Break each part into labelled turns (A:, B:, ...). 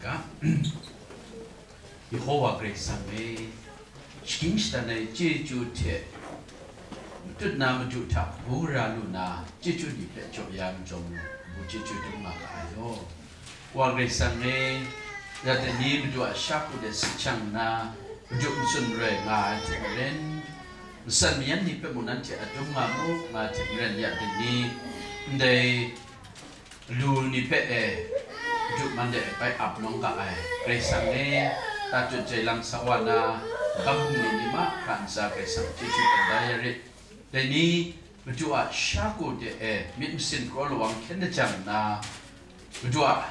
A: ka Yehovah Grace me skin stane jeju the tut na ma ju tha bura lu na jeju di pe chok yam jong bu jeju du ma ka yo wa Grace me ya te ni du a shaku de chang na ju sun re nga te ren san mian ni pe munan te adum ma mu ma te ren ya de ni ndai lu ni pe e ju man de pai ap nong ka ai Grace me ta ju jai lang sawana kamu ni ma kan sa Grace jeju diary de ni ju a shaku de e mit sin ko lo wang ken de chang na ju a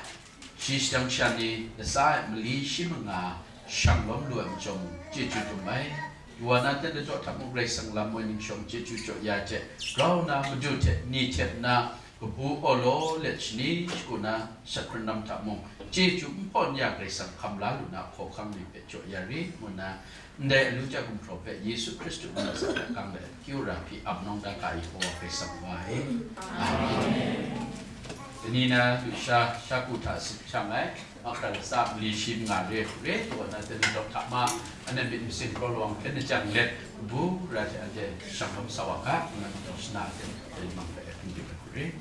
A: shi stang chani the sai mali shimanga shanglom luam chong jeju tu mai wana te de thak mu Grace lam mo ning chong jeju cho ya che rau na mu ju te ni che na bu olo le chni kuna sakranam ta mo jeju pon ya Grace kham la lu na kho kham ni pe cho ya ri mo na nde lu cha kum prophet Yesu Christus na sa kang le kiu ra pi abnong da kai ho Grace wa amen ini na bisa sakuta samai akan sab li shim ngare re to na te dok thama anen bin sin ko long ken chang let bu ra te ade samam sawaka na to sna te mang pe re